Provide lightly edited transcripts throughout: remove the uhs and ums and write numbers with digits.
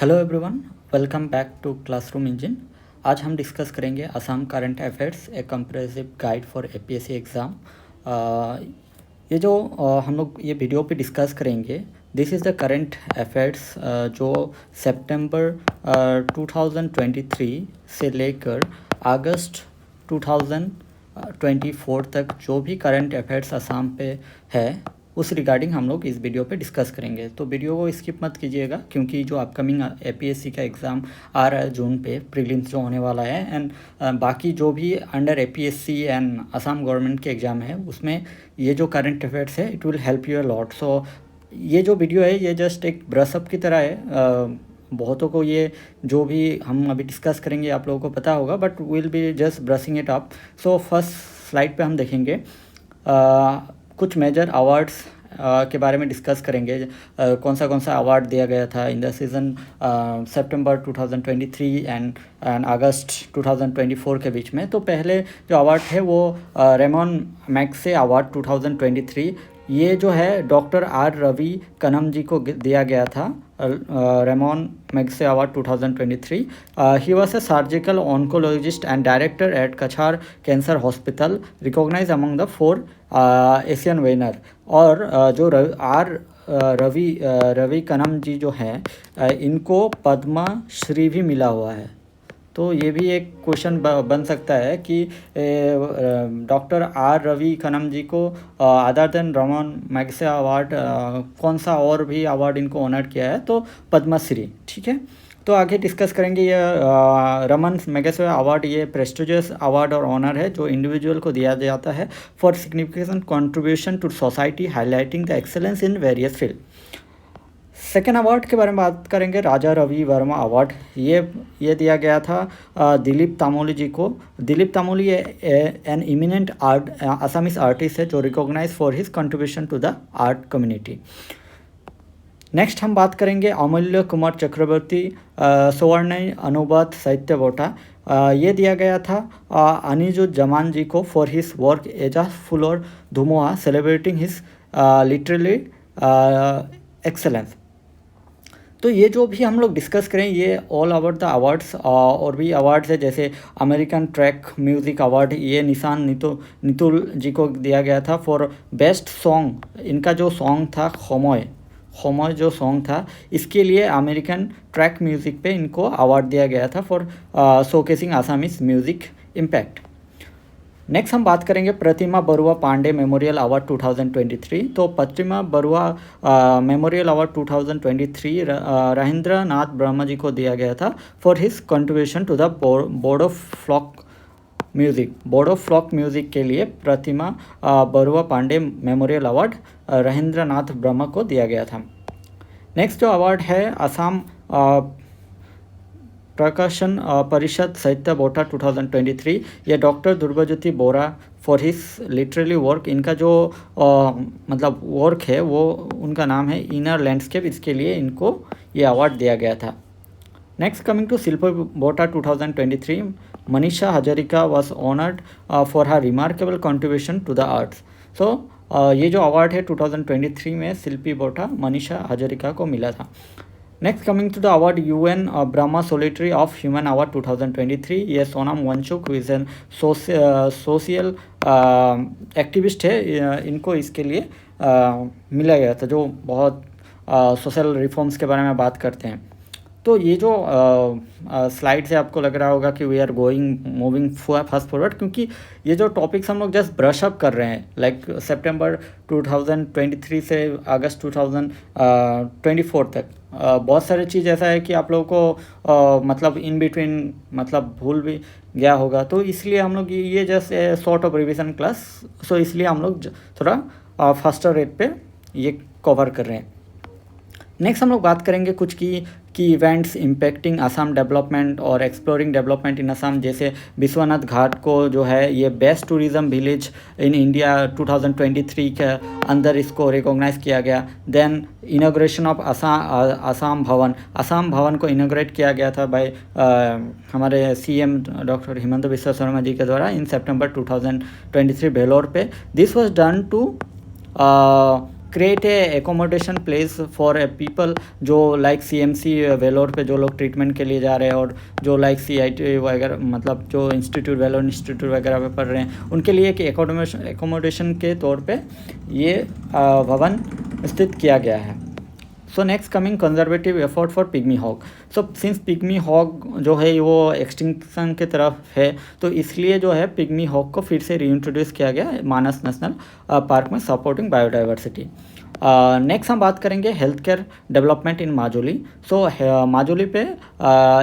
Hello everyone, welcome back to classroom engine. आज हम discuss करेंगे Assam current affairs, a comprehensive guide for APSC exam. ये जो हम लोग ये वीडियो पे डिस्कस करेंगे, this is the current affairs जो सितंबर 2023 से लेकर अगस्त 2024 तक जो भी करंट अफेयर्स असम पे है उस रिगार्डिंग हम लोग इस वीडियो पे डिस्कस करेंगे। तो वीडियो को स्किप मत कीजिएगा, क्योंकि जो अपकमिंग एपीएससी का एग्ज़ाम आ रहा है जून पे, प्रीलिम्स जो होने वाला है, एंड बाकी जो भी under APSC and Assam government के एग्ज़ाम है उसमें ये जो करंट अफेयर्स है it will help you a lot. So ये जो वीडियो है ये जस्ट एक ब्रशअप की तरह है। बहुतों को ये जो भी हम अभी डिस्कस करेंगे आप लोगों को पता होगा, but will be just brushing it up. So first slide पे हम देखेंगे कुछ मेजर अवार्ड्स के बारे में डिस्कस करेंगे। कौन सा अवार्ड दिया गया था in the season September 2023 and August 2024 के बीच में। तो पहले जो अवार्ड है वो रेमन मैग्से अवार्ड 2023, ये जो है डॉक्टर आर रवि कनम जी को दिया गया था। Ramon Magsaysay award 2023। He was a surgical oncologist and director at Cachar cancer hospital, recognised among the 4 Asian winner. और जो रवि कनम जी जो हैं इनको पद्मा श्री भी मिला हुआ है। तो ये भी एक क्वेश्चन बन सकता है कि डॉक्टर आर रवि कनम जी को other than Raman Magsaysay award कौन सा और भी अवार्ड इनको ऑनर किया है, तो पद्मश्री। ठीक है, तो आगे डिस्कस करेंगे। ये रमन मैग्से अवार्ड ये प्रेस्टिजियस अवार्ड और ऑनर है जो इंडिविजुअल को दिया जाता है for significant contribution to society highlighting the excellence in various field. Second award के बारे में बात करेंगे, राजा रवि वर्मा अवार्ड। ये दिया गया था दिलीप तामोली जी को। Dilip Tamuli an eminent Assamese artist है जो recognised for his contribution to the art community. Next हम बात करेंगे अमूल्य कुमार चक्रवर्ती स्वर्ण अनुवाद साहित्य बोटा। ये दिया गया था अनिजुज्जमान जी को for his work as a फुलोर धुमोआ सेलिब्रेटिंग हिज लिटरेरी एक्सेलेंस। तो ये जो भी हम लोग डिस्कस करें ये ऑल अबाउट द अवार्ड्स। और भी अवार्ड्स है जैसे अमेरिकन ट्रैक म्यूज़िक अवार्ड, ये निशान नितुल जी को दिया गया था फॉर बेस्ट सॉन्ग। इनका जो सॉन्ग था खोमोय जो सॉन्ग था, इसके लिए अमेरिकन ट्रैक म्यूज़िक पे इनको अवार्ड दिया गया था for showcasing Assamese music impact. Next हम बात करेंगे प्रतिमा बरुआ पांडे मेमोरियल अवार्ड 2023। तो प्रतिमा बरुआ मेमोरियल अवार्ड 2023 रहेंद्र नाथ ब्रह्मा जी को दिया गया था for his contribution to the board of folk music के लिए प्रतिमा बरुआ पांडे मेमोरियल अवार्ड रहेंद्र नाथ ब्रह्मा को दिया गया था। नेक्स्ट जो अवार्ड है असम प्रकाशन परिषद साहित्य बोटा 2023, ये doctor Durgajyoti Bora for his literary work. इनका जो मतलब वर्क है वो उनका नाम है इनर लैंडस्केप, इसके लिए इनको ये अवार्ड दिया गया था। Next coming to Shilpi Bota 2023, Manisha Hazarika was honoured for her remarkable contribution to the arts. So ये जो अवार्ड है 2023 में शिल्पी बोटा मनीषा हजारिका को मिला था। Next coming to the award UN Brahma solitary of human award 2023, ये Sonam Wangchuk who is an social activist है, इनको इसके लिए मिला गया था जो बहुत सोशल रिफॉर्म्स के बारे में बात करते हैं। तो ये जो स्लाइड से आपको लग रहा होगा कि we are moving fast forward, क्योंकि ये जो टॉपिक्स हम लोग जस्ट ब्रश अप कर रहे हैं, लाइक सितंबर 2023 से अगस्त 2024 तक। बहुत सारी चीज़ ऐसा है कि आप लोगों को मतलब इन बिटवीन मतलब भूल भी गया होगा, तो इसलिए हम लोग ये just sort of revision class, so इसलिए हम लोग थोड़ा फास्टर रेट पे ये कवर कर रहे हैं। नेक्स्ट हम लोग बात करेंगे कुछ की इवेंट्स इम्पैक्टिंग असम डेवलपमेंट और एक्सप्लोरिंग डेवलपमेंट इन असम, जैसे विश्वनाथ घाट को जो है ये best tourism village in India 2023 के अंदर इसको रिकॉग्नाइज किया गया। देन इनॉग्रेशन ऑफ असम भवन को इनॉग्रेट किया गया था बाय हमारे सीएम डॉक्टर हिमंत बिस्वा शर्मा जी के द्वारा इन सितंबर 2023 वेलोर पे। This was done to create a accommodation place for a people जो लाइक सीएमसी वेलोर पे जो लोग ट्रीटमेंट के लिए जा रहे हैं और जो लाइक सीआईटी वगैरह मतलब जो इंस्टीट्यूट वेलोर इंस्टीट्यूट वगैरह पे पढ़ रहे हैं उनके लिए एक एकोमोडेशन के तौर पे ये भवन स्थित किया गया है। So next coming conservative effort for pygmy hog. So since pygmy hog जो है वो एक्सटिंक्शन की तरफ है तो इसलिए जो है पिग्मी हॉग को फिर से रीइंट्रोड्यूस किया गया मानस नेशनल पार्क में, सपोर्टिंग बायोडाइवर्सिटी। नेक्स्ट हम बात करेंगे health care development in Majuli. So Majuli पे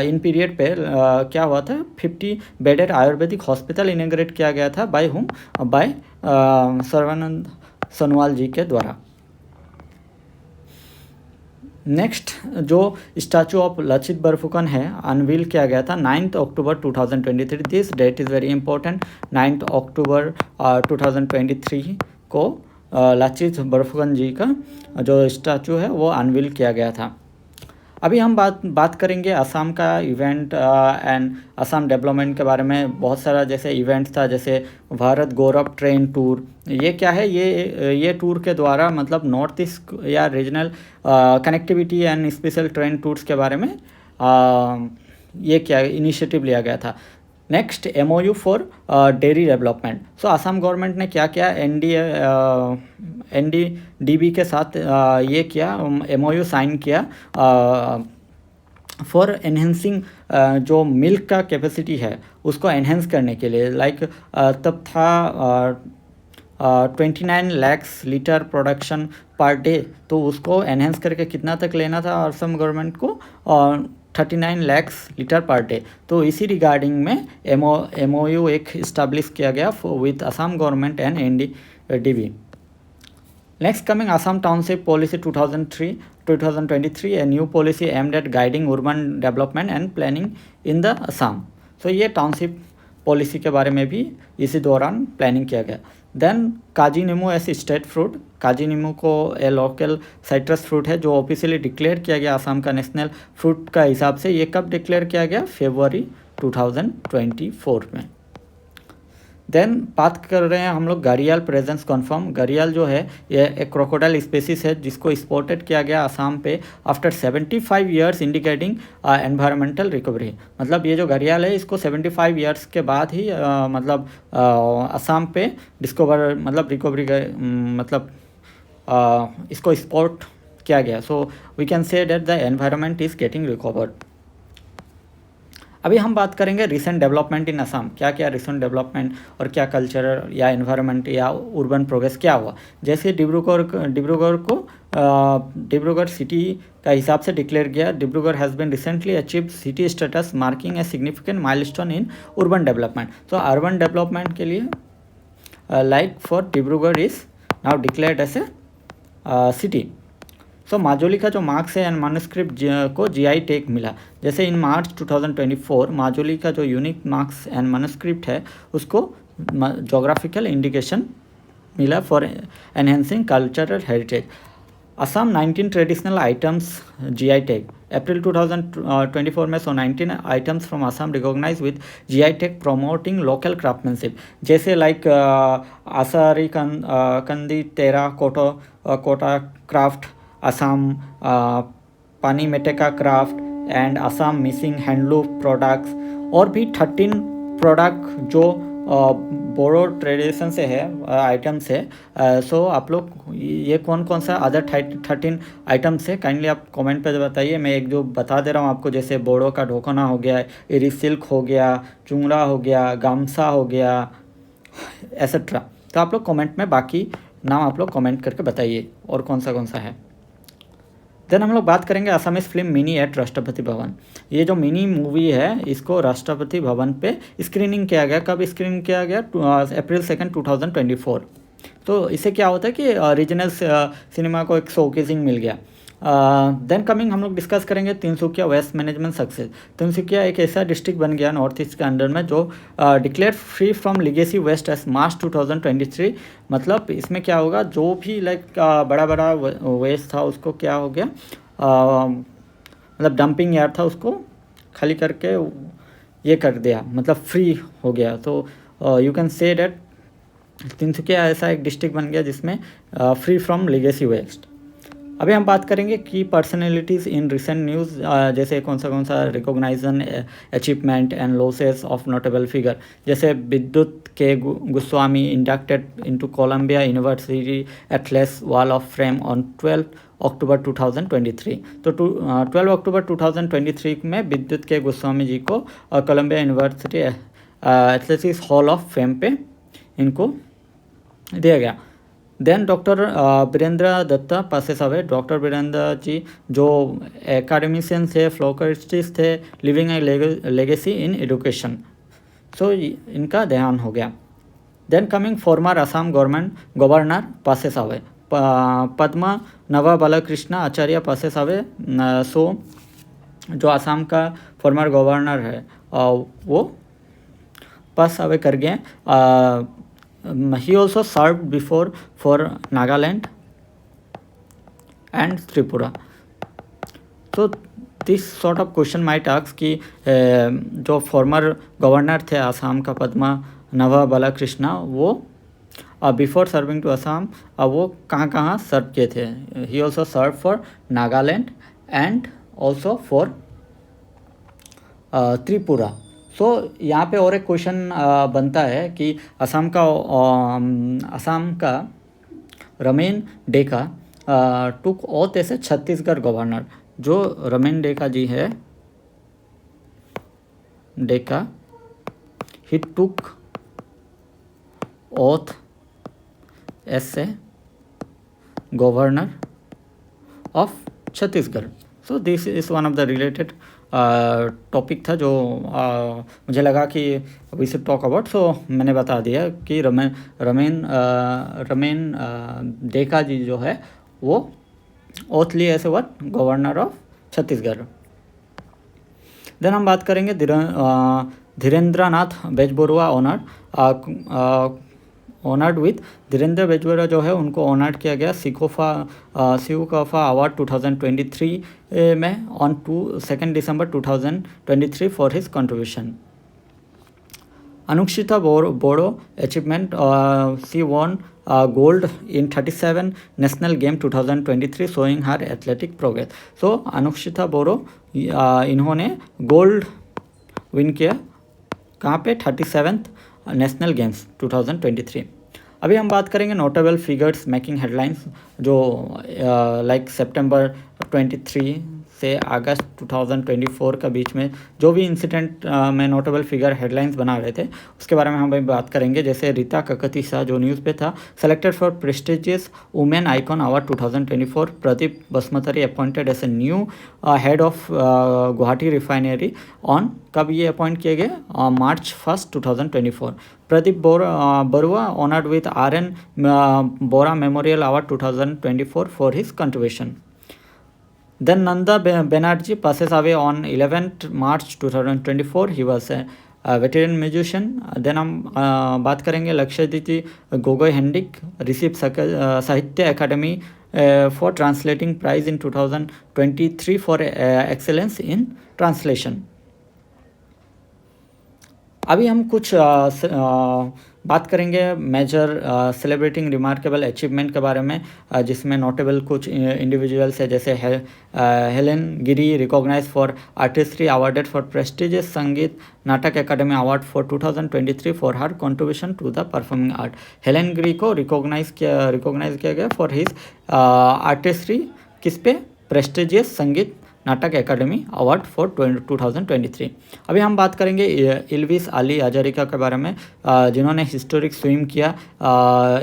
इन पीरियड पे क्या हुआ था, 50 बेडेड आयुर्वेदिक हॉस्पिटल इनॉग्रेट किया गया था by whom, bye Sarbananda Sonowal जी के द्वारा। नेक्स्ट जो स्टैचू ऑफ लचित बरफुकन है अनवील किया गया था 9 अक्टूबर 2023। This that is very important. 9 अक्टूबर 2023 को लचित बरफुकन जी का जो स्टैचू है वो अनवील किया गया था। अभी हम बात करेंगे असम का इवेंट एंड असम डेवलपमेंट के बारे में। बहुत सारा जैसे इवेंट था, जैसे भारत गौरव ट्रेन टूर। ये क्या है, ये टूर के द्वारा मतलब नॉर्थ ईस्ट या regional connectivity and special train tours के बारे में ये क्या इनिशिएटिव लिया गया था। Next MOU for dairy development. So Assam government ने क्या किया, NDDB के साथ ये किया, MOU साइन किया फॉर एनहेंसिंग जो मिल्क का कैपेसिटी है उसको एनहेंस करने के लिए। लाइक तब था 29 lakh litre production per day, तो उसको एनहेंस करके कितना तक लेना था असम गवर्नमेंट को, 39 लाख लीटर पर डे। तो इसी रिगार्डिंग में MOU एक इस्टेब्लिश किया गया with Assam government and NDDB। Next coming Assam Township Policy 2023, a new policy aimed at guiding urban development and planning in the Assam। So ये टाउनशिप पॉलिसी के बारे में भी इसी दौरान प्लानिंग किया गया। देन काजी नीमू एस स्टेट फ्रूट। काजी नीमू को ए लोकल साइट्रस फ्रूट है जो ऑफिशियली डिक्लेयर किया गया असम का नेशनल फ्रूट का हिसाब से। ये कब डिक्लेयर किया गया, फरवरी 2024 में। देन बात कर रहे हैं हम लोग घड़ियाल प्रेजेंस कन्फर्म। घड़ियाल जो है ये एक क्रोकोडाइल स्पेसिस है जिसको स्पॉटेड किया गया असम पे after 75 years, indicating environmental recovery. मतलब ये जो घड़ियाल है इसको 75 ईयर्स के बाद ही मतलब असम पे डिस्कवर मतलब रिकवरी मतलब इसको स्पॉट किया गया। So we can say that the environment is getting recovered. अभी हम बात करेंगे रिसेंट डेवलपमेंट इन असम। क्या क्या रिसेंट डेवलपमेंट और क्या कल्चर या एनवायरनमेंट या urban प्रोग्रेस क्या हुआ। जैसे डिब्रूगढ़ सिटी का हिसाब से डिक्लेयर किया। Dibrugarh has been recently achieved city status marking a significant milestone in urban development. तो अर्बन डेवलपमेंट के लिए like for Dibrugarh is now declared as a city. So Majuli का जो मार्क्स है एंड मैन्युस्क्रिप्ट को GI टैग मिला। जैसे इन मार्च 2024 माजुली का जो यूनिक मार्क्स एंड मैन्युस्क्रिप्ट है उसको जोग्राफिकल इंडिकेशन मिला for enhancing cultural heritage. Assam 19 traditional items GI tag. April 2024 में 19 items from Assam recognised with GI tag promoting local craftsmanship. जैसे like Asharikandi terracotta craft, Assam pani meteka craft and Assam Mising handloom products, और भी 13 product जो बोरो tradition से है items है। सो आप लोग ये कौन कौन सा अदर 13 आइटम्स है काइंडली आप कमेंट पे बताइए। मैं एक जो बता दे रहा हूँ आपको, जैसे बोड़ो का ढोकना हो गया, इरी सिल्क हो गया, चुंगड़ा हो गया, गामसा हो गया, एसेट्रा। तो आप लोग कमेंट में बाकी नाम आप लोग कमेंट करके बताइए और कौन सा है। देन हम लोग बात करेंगे Assamese film mini eight Rashtrapati Bhavan. ये जो मिनी मूवी है इसको राष्ट्रपति भवन पे स्क्रीनिंग किया गया। कब स्क्रीनिंग किया गया, अप्रैल 2, 2024। तो इससे क्या होता है कि रीजनल सिनेमा को एक शोकेसिंग मिल गया। देन कमिंग हम लोग डिस्कस करेंगे Tinsukia waste management success. Tinsukia एक ऐसा डिस्ट्रिक्ट बन गया नॉर्थ ईस्ट के अंडर में जो declare free from legacy waste as March 2023। मतलब इसमें क्या होगा, जो भी लाइक बड़ा वेस्ट था उसको क्या हो गया, मतलब डंपिंग यार्ड था उसको खाली करके ये कर दिया, मतलब फ्री हो गया। तो you can say that Tinsukia ऐसा एक डिस्ट्रिक्ट बन गया जिसमें फ्री फ्रॉम लीगेसी वेस्ट। अभी हम बात करेंगे की पर्सनैलिटीज़ इन रिसेंट न्यूज़, जैसे कौन सा recognition, achievement and losses of notable figure. जैसे Bidyut K Goswami inducted into Columbia university athletics wall of fame on 12 October 2023। तो 12 अक्टूबर 2023 में विद्युत के गोस्वामी जी को Columbia university athletics hall of fame पे इनको दिया गया। Then doctor Virendra Dutta passes away. Doctor Virendra ji जो एकेडमिशियन थे, फ्लोरिस्टिस्ट थे, living a legacy in education, so इनका देहांत हो गया। Then coming former Assam government governor passes away. Padmanabha Balakrishna Acharya passes away. So जो असम का फॉर्मर गवर्नर है वो पास अवे कर गए। He also served before for Nagaland and Tripura. So this sort of question might ask कि जो फॉर्मर गवर्नर थे आसाम का पद्मा नवा बालाकृष्णा, वो बिफोर सर्विंग टू असम वो कहाँ सर्व किए थे। He also serve for Nagaland and also for Tripura. So यहाँ पे और एक क्वेश्चन बनता है कि असम का Ramen Deka took oath as a Chhattisgarh governor. जो रमेन डेका जी है, Deka, he took oath as a governor of Chhattisgarh. So this is one of the related topic था जो मुझे लगा कि we should talk about. So मैंने बता दिया कि रमेन डेका जी जो है वो ओथ ली as what governor of Chhattisgarh. Then हम बात करेंगे धीरेन्द्र नाथ बेजबरुआ ऑनर्ड विथ। धीरेन्द्र बेजबरुआ जो है उनको ऑनर्ड किया गया सिकोफा अवार्ड 2023 में on 2 December 2023 for his contribution. Anukshita Boro achievement, she won gold in 37 national game 2023 showing her athletic progress. So Anukshita Boro इन्होंने गोल्ड विन किया कहाँ पे, 37th नेशनल गेम्स 2023। अभी हम बात करेंगे नोटेबल फिगर्स मेकिंग हेडलाइंस, जो लाइक सितंबर 23 से अगस्त 2024 का बीच में जो भी इंसिडेंट में नोटेबल फिगर हेडलाइंस बना रहे थे उसके बारे में हम अभी बात करेंगे। जैसे रीता ककती शाह जो न्यूज़ पे था, selected for prestigious women icon award 2024। Pradip Basumatary appointed as a new head of Guwahati refinery on, कब ये अपॉइंट किए गए, March 1, 2024। Pradip Barua honoured with RN Bora memorial award 2024 for his contribution. Then Nanda Banerjee passes away on 11th March 2024. He was a veteran musician. Then हम बात करेंगे लक्षादिति Gogoi हेंडिक receive साहित्य अकादमी for translating prize in 2023 for excellence in translation। अभी हम कुछ बात करेंगे major celebrating remarkable achievement के बारे में, जिसमें नोटेबल कुछ इंडिविजुअल्स है। जैसे Helen Giri recognised for artistry awarded for prestigious Sangeet Natak academy award for 2023 for her contribution to the performing art. Helen Giri को रिकॉग्नाइज किया गया फॉर हिज आर्टिस्ट्री, किस पे, prestigious Sangeet Natak academy award for 2023। अभी हम बात करेंगे इल्विस अली हजारिका के बारे में, जिन्होंने हिस्टोरिक स्विम किया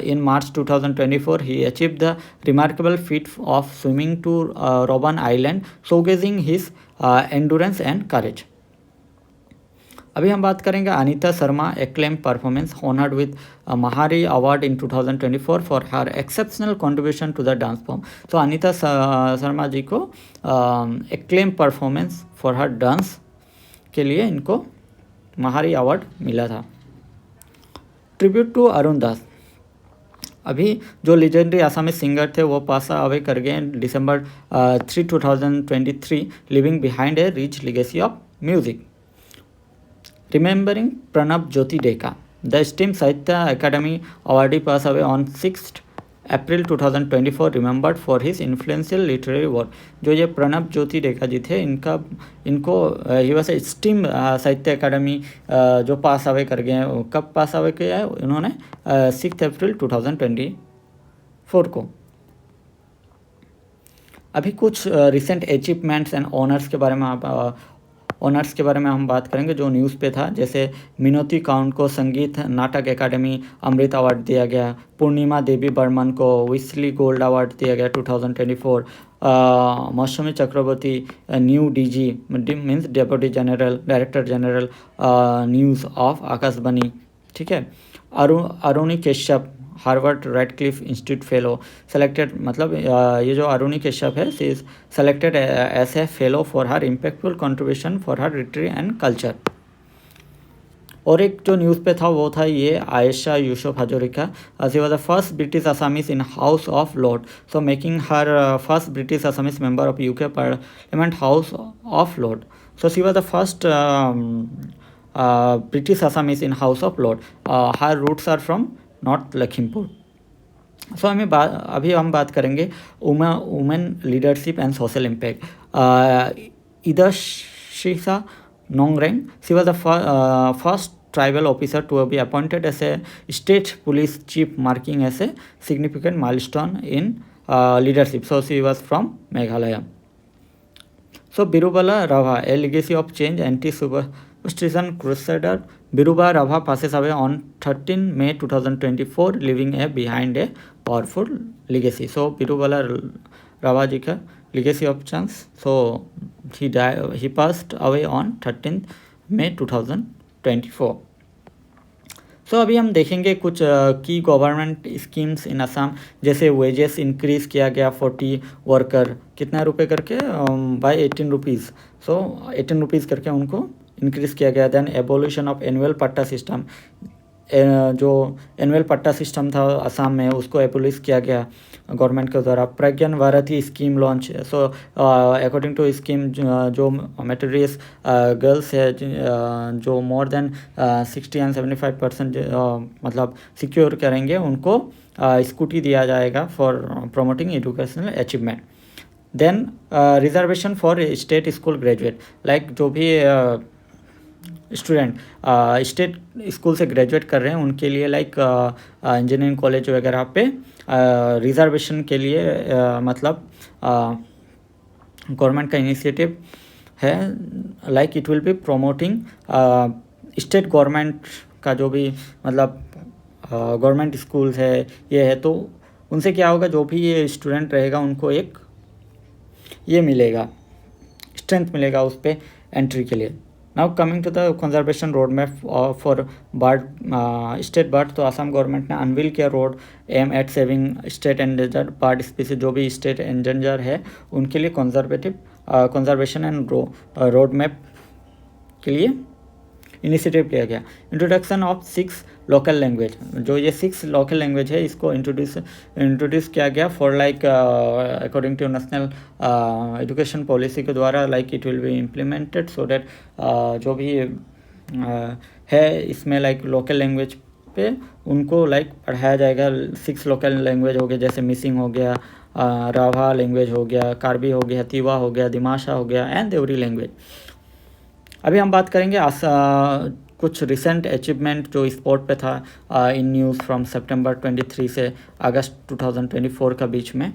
in March 2024। He achieve the remarkable feat of swimming to Robben island, showcasing his endurance and courage. अभी हम बात करेंगे Anita Sharma acclaim performance honoured with Mahari award in 2024 for her exceptional contribution to the dance form. तो अनीता शर्मा जी को acclaim performance for her dance के लिए इनको महारी award मिला था। ट्रिब्यूट टू अरुण दास, अभी जो लेजेंडरी आसामी सिंगर थे वो पास अवे कर गए December 3, 2023, living behind a rich legacy of music. Remembering Pranab Jyoti Deka, The esteemed Sahitya Academy awardee passed away on 6th April 2024, remembered for his influential literary work. जो ये प्रणब ज्योति रेखा जी थे, इनको ही वॉज स्टीम साहित्य अकादमी जो पास अवे कर गए हैं। कब पास अवे किया है इन्होंने? 6 अप्रैल 2024 को। अभी कुछ रिसेंट अचीवमेंट्स एंड ऑनर्स के बारे में हम बात करेंगे जो न्यूज़ पे था। जैसे मिनोती काउंट को संगीत नाटक एकेडमी अमृत अवार्ड दिया गया। पूर्णिमा देवी बर्मन को विस्ली गोल्ड अवार्ड दिया गया 2024। Mousumi Chakraborty new DG means deputy general director general news of Akashvani, ठीक है। Aruni Kashyap Harvard Radcliffe institute fellow selected, मतलब ये जो अरुणि कश्यप है she is selected as a fellow for her impactful contribution for her literary and culture. और एक जो न्यूज़ पे था वो था ये Ayesha Yusuf Hazarika. She was the first British Assamese in house of lord, so making her first British Assamese member of UK parliament house of lord. So she was the first British Assamese in house of lord. Her roots are from north Lakhimpur. So अभी हम बात करेंगे women leadership and social impact. Idashisha Nongrang, she was the first tribal officer to be appointed as a state police chief, marking as a significant milestone in leadership. So she was from Meghalaya. So Birubala Rava, a legacy of change, anti-superstition crusader. Biruba Rava passes away on 13 May 2024, leaving behind a powerful legacy. So Birubala Rava ji ka legacy of chance. So he passed away on 13th May 2024. सो अभी हम देखेंगे कुछ की government schemes in Assam. जैसे wages increase किया गया 40 worker कितना रुपए करके बाय 18 रुपीज़। सो 18 रुपीज़ करके उनको इंक्रीज़ किया गया। देन एवोल्यूशन ऑफ एनुअल पट्टा सिस्टम, जो एनुअल पट्टा सिस्टम था असम में उसको एबोलिश किया गया गवर्नमेंट के द्वारा। Pragyan Bharati scheme launch. So according to scheme जो मेटेरियस गर्ल्स है जो मोर देन 60 एंड 75% मतलब सिक्योर करेंगे उनको स्कूटी दिया जाएगा for promoting educational achievement. Then reservation for state school graduate, like जो भी स्टूडेंट स्टेट स्कूल से ग्रेजुएट कर रहे हैं उनके लिए लाइक इंजीनियरिंग कॉलेज वगैरह पे रिजर्वेशन के लिए मतलब गवर्नमेंट का इनिशिएटिव है। Like it will B promoting state government का जो भी मतलब गवर्नमेंट स्कूल है ये है, तो उनसे क्या होगा जो भी ये स्टूडेंट रहेगा उनको एक ये मिलेगा, स्ट्रेंथ मिलेगा उस पर एंट्री के लिए। Now coming to the conservation road map for bird state bird, तो असम गवर्नमेंट ने अनवील किया road aim at saving state endangered bird species. जो भी स्टेट एंडेंजर है उनके लिए कंजर्वेशन एंड रोड मैप के लिए इनिशिएटिव लिया गया। इंट्रोडक्शन ऑफ 6 लोकल लैंग्वेज, जो ये 6 लोकल लैंग्वेज है इसको इंट्रोड्यूस किया गया for like according to national education policy के द्वारा। Like it will be implemented so that जो भी है इसमें लाइक लोकल लैंग्वेज पे उनको लाइक पढ़ाया जाएगा। 6 लोकल लैंग्वेज हो गया जैसे मिसिंग हो गया, राभा लैंग्वेज हो गया, कार्बी हो गया, तिवा हो गया, दिमाशा हो गया एंड देवरी लैंग्वेज। अभी हम बात करेंगे कुछ रिसेंट अचीवमेंट जो स्पोर्ट पे था इन न्यूज़ फ्रॉम सितंबर 23 से अगस्त 2024 का बीच में।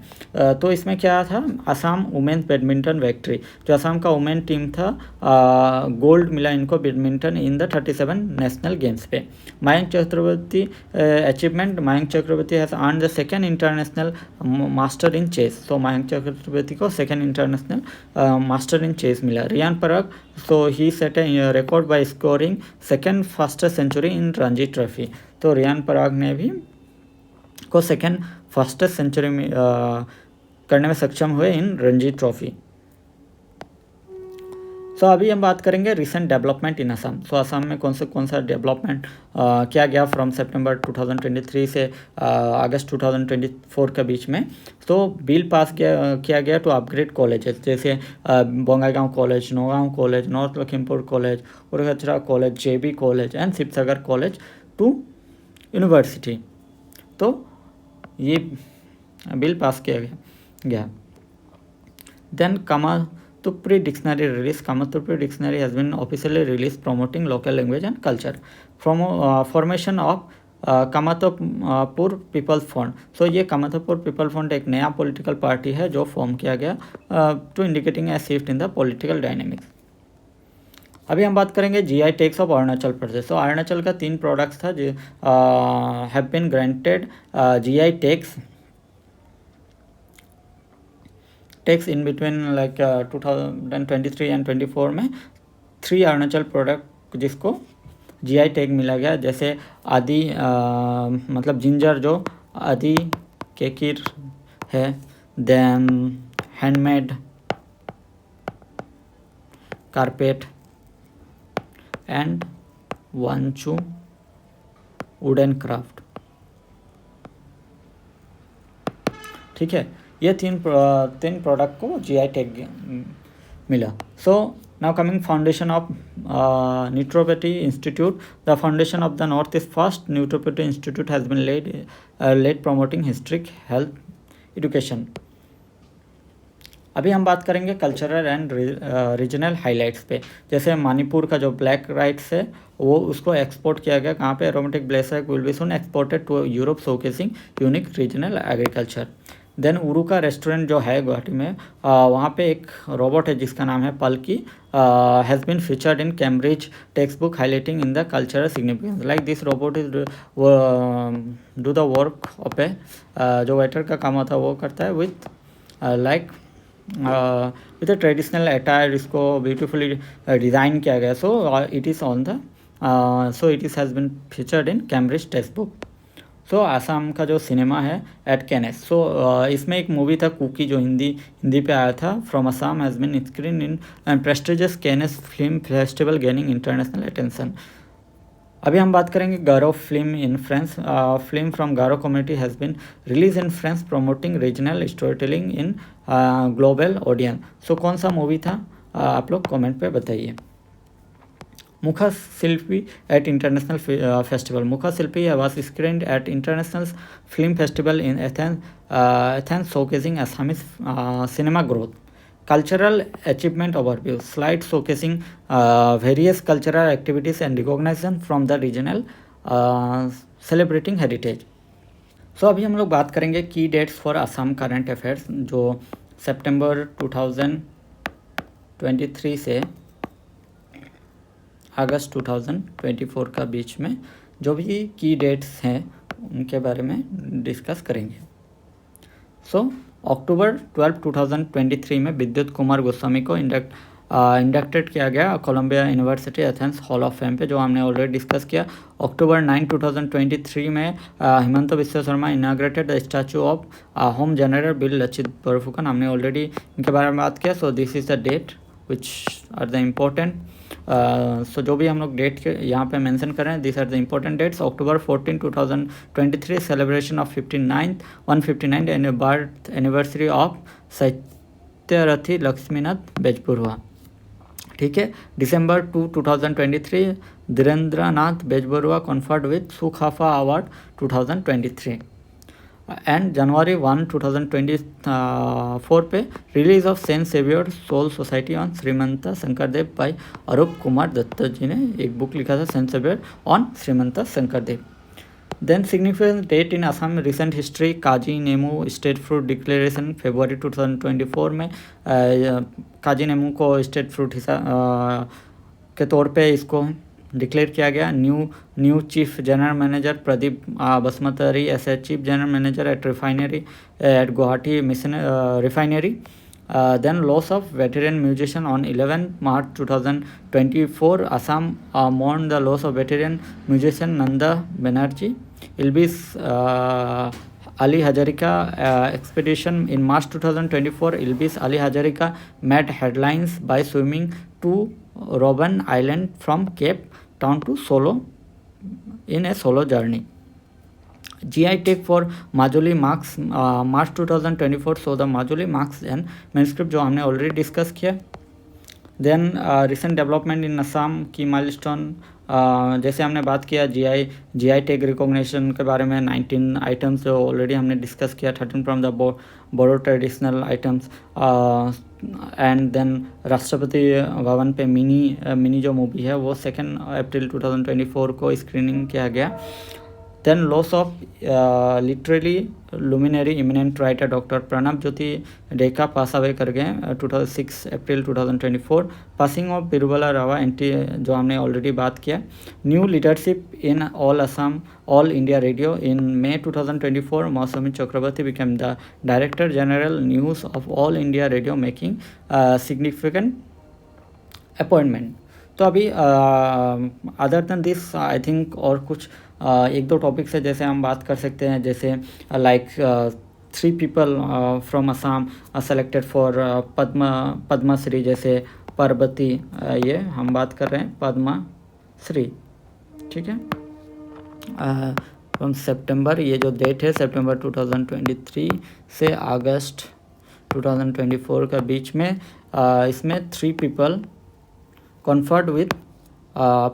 तो इसमें क्या था, असम वुमेन्स बैडमिंटन विक्ट्री, जो असम का वुमेन टीम था गोल्ड मिला इनको badminton in the 37 national games पे। Mayank Chakraborty achievement, Mayank Chakraborty has earn the second international master in chess. So Mayank Chakraborty को second international master in chess मिला। Riyan Parag, so he set a record by scoring second fastest century in Ranji trophy. तो रियान पराग ने भी को second fastest century में करने में सक्षम हुए इन रणजी ट्रॉफी। सो अभी हम बात करेंगे रिसेंट डेवलपमेंट इन असम। सो असम में कौन सा डेवलपमेंट किया गया फ्रॉम सितंबर 2023 से अगस्त 2024 के बीच में। तो बिल पास किया गया टू अपग्रेड कॉलेजेस जैसे Bongaigaon college, Nagaon college, north Lakhimpur college, Urgachhara college, JB college and Sivasagar college to university. तो ये बिल पास किया गया। Then Kamatapuri dictionary release. Kamatapuri dictionary has been officially release promoting local language and culture. Formation of Kamatapur people's front. So ये Kamatapur people front एक नया political party है जो form किया गया to indicating a shift in the political dynamics. अभी हम बात करेंगे GI tags of Arunachal Pradesh. तो अरुणाचल का 3 प्रोडक्ट्स था जो have been granted GI tags in between like 2023 and 24 में 3 अरुणाचल प्रोडक्ट जिसको जीआई टैग मिला गया, जैसे आदि मतलब जिंजर जो आदि केकिर है, then handmade carpet and Wancho wooden craft. ठीक है, ये तीन प्रोडक्ट को जीआई टैग मिला। So now coming foundation of naturopathy institute. The foundation of the north east first naturopathy institute has been laid promoting historic health education. अभी हम बात करेंगे कल्चरल एंड रीजनल हाइलाइट्स पे। जैसे मणिपुर का जो ब्लैक राइट्स है वो उसको एक्सपोर्ट किया गया कहाँ पे, एरोमेटिक ब्लेसर will be soon exported to Europe showcasing unique regional agriculture. Then Uruka restaurant जो है गुवाहाटी में, वहाँ पे एक रोबोट है जिसका नाम है Palki, has been featured in Cambridge textbook highlighting in the cultural significance. Like this robot is do the work of a, जो वेटर का काम होता है वो करता है with like with a traditional attire, इसको ब्यूटीफुली डिज़ाइन किया गया। So it is on the so it is has been featured in Cambridge textbook. So Assam का जो सिनेमा है एट कैनेस, सो इसमें एक मूवी था कुकी जो हिंदी पे आया था, from Assam has been screen in prestigious Cannes film festival gaining international attention. अभी हम बात करेंगे Garo film in France. Film from Garo community has been release in France promoting regional storytelling in global audience. So कौन सा movie था आप लोग comment पे बताइए। मुखा शिल्पी at international festival. Mukha Shilpi was screened at international film festival in Athens showcasing Assamese cinema growth. Cultural achievement overview. Slide showcasing various cultural activities and recognition from the regional celebrating heritage. So अभी हम लोग बात करेंगे की dates for Assam current affairs जो सितंबर 2023 से अगस्त 2024 का बीच में जो भी की डेट्स हैं उनके बारे में डिस्कस करेंगे। सो अक्टूबर 12, 2023 में विद्युत कुमार गोस्वामी को इंडक्टेड किया गया Columbia university Athens hall of fame पे, जो हमने ऑलरेडी डिस्कस किया। अक्टूबर 9, 2023 में Himanta Biswa Sarma inaugurated the statue of Ahom general बिल लचित बरफुकन, हमने ऑलरेडी इनके बारे में बात किया। So this is the date which are the important. So जो भी हम लोग डेट के यहाँ पे मेंशन कर रहे हैं, this are the important dates. October 14, 2023 celebration of 159th birth anniversary of Sahityarathi Lakshminath Bezbaroa. ठीक है, December 2, 2023 Dhirendranath Bezbaroa conferred with Sukapha award 2023। And January 1, 2024 पे release of saint saviour soul society on Srimanta Sankardev by Arup Kumar Dutta ji ने एक बुक लिखा था saint saviour on Srimanta Sankardev. Then significant date in Assam recent history, Qazi नेमू state fruit declaration फरवरी 2024 में काजी नेमू को state fruit के तौर पे इसको डिक्लेयर किया गया। New chief general manager Pradip Basumatary S A chief general manager at refinery at Guwahati mission refinery. Then loss of veteran musician on 11 March 2024 Assam mourned the loss of veteran musician Nanda Banerjee. Ilbis Ali Hazarika expedition in March 2024, Ilbis Ali Hazarika made headlines by swimming to Robben Island from Cape Town to Solo in a solo journey. GI tag for Majuli marks March 2024, so the Majuli marks and manuscript जो हमने already discuss किया. Then recent development in Assam, key milestone जैसे हमने बात किया GI tag recognition के बारे में 19 आइटम्स जो ऑलरेडी हमने डिस्कस किया, 13 from the Bodo traditional items, and then Rashtrapati Bhavan पे मिनी जो मूवी है वो 2 अप्रैल 2024 को स्क्रीनिंग किया गया। Then loss of literally luminary eminent writer doctor Pranab Jyoti Deka pass away कर गए 6 April 2024। Passing of Birubala Rabha anti जो हमने ऑलरेडी बात किया। New leadership in all Assam all India radio in May 2024 Mousumi Chakraborty became the director general news of all India radio making significant appointment. तो अभी other than this I think और कुछ एक दो टॉपिक्स है जैसे हम बात कर सकते हैं, जैसे like 3 people from Assam selected for Padmashri, जैसे पार्वती, ये हम बात कर रहे हैं पद्मश्री, ठीक है, फ्रॉम सितंबर, ये जो डेट है सितंबर 2023 से अगस्त 2024 का बीच में इसमें 3 people conferred with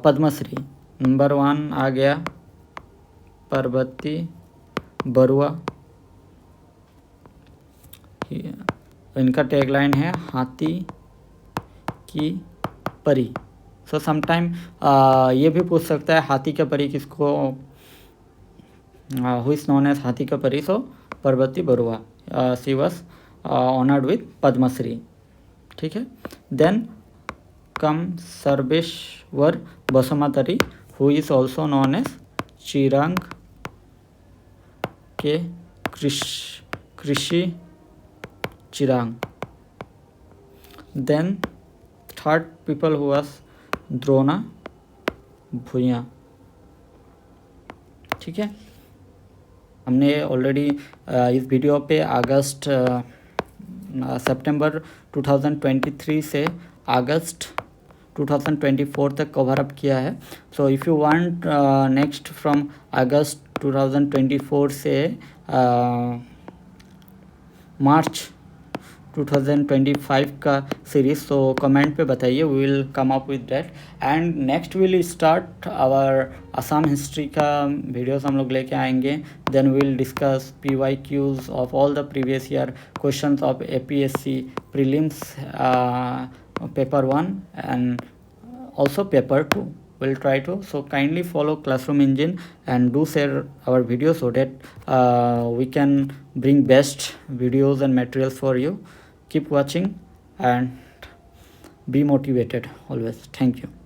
Padmashri. Number 1 आ गया पार्वती बरुआ, इनका टैगलाइन है हाथी की परी। सो समटाइम ये भी पूछ सकता है हाथी का परी किसको, हु इज नोन एज हाथी का परी। So Parbati Barua she was honoured with Padma Shri, ठीक है। Then come Sarbeswar Basumatary who is also known as Chirang के कृषि Chirang. Then third people who was Drona Bhuyan, ठीक है। हमने ऑलरेडी इस वीडियो पे सितंबर 2023 से अगस्त 2024 तक कवर अप किया है। So if you want next from अगस्त 2024 से मार्च 2025 का सीरीज, तो कमेंट पे बताइए, we will come up with that. And next will start our Assam history का वीडियोस हम लोग लेके आएंगे। Then will discuss PYQs of all the previous year questions ऑफ APSC prelims paper 1 and also paper 2 will try to. So kindly follow Classroom Engine and do share our video so that we can bring best videos and materials for you. Keep watching and be motivated always. Thank you.